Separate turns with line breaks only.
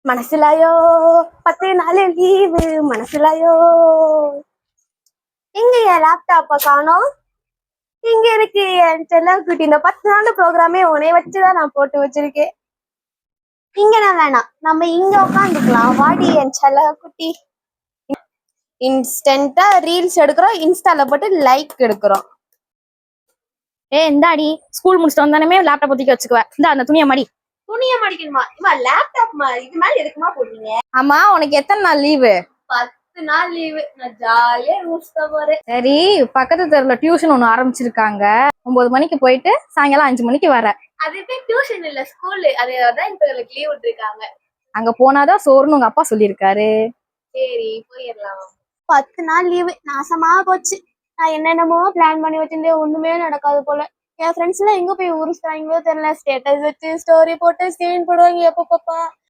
மனசுலாயோ 10 நாள் லீவு மனசுலாயோ. எங்க என் லேப்டாப்ப காணோம். இங்க இருக்கு என் செல்லக்குட்டி. இந்த 10 நாள் ப்ரோக்ராமே உன்னைய வச்சுதான் நான் போட்டு வச்சிருக்கேன். இங்க நான் வேணாம், நம்ம இங்க உட்காந்துக்கலாம். வாடி என் செல்லக்குட்டி. இன்ஸ்டன்டா ரீல்ஸ் எடுக்கிறோம், இன்ஸ்டால போட்டு லைக் எடுக்கிறோம்.
இந்தாடி ஸ்கூல் முடிச்சிட்டு வந்தானே லேப்டாப் ஒதுக்கி வச்சுக்குவேன். இந்த அந்த துணியை மடி.
துணியை மடிக்கணுமா? இம்மா லேப்டாப் இது மேல எதுக்குமா போட்டீங்க?
ஆமா, உனக்கு எத்தனை நாள் லீவு?
10 நாள் லீவு. நான் ஜாலியா ஊர்ஸ்த போறேன்.
சரி, பக்கத்து தெருல டியூஷன் ஒண்ணு ஆரம்பிச்சிருக்காங்க. 9 மணிக்கு போயிட்டு சாயங்காலம் 5 மணிக்கு வர.
அது பேர் டியூஷன் இல்ல, ஸ்கூல். அதான் இப்ப எனக்கு லீவ் விட்டுருக்காங்க.
அங்க போனாதான் சோறுன்னு உங்க அப்பா சொல்லியிருக்காரு.
சரி, போயிடலாம். 10 நாள் லீவு நாசமா போச்சு. நான் என்னென்னமோ பிளான் பண்ணி வச்சிருந்தேன், ஒண்ணுமே நடக்காது போல. என் ஃப்ரெண்ட்ஸ் எல்லாம் எங்க போய் ஊருஸ்தாங்களோ தெரியல. ஸ்டேட்டஸ் வச்சு ஸ்டோரி போட்டு சீன் போடுவாங்க எப்ப பாப்பா.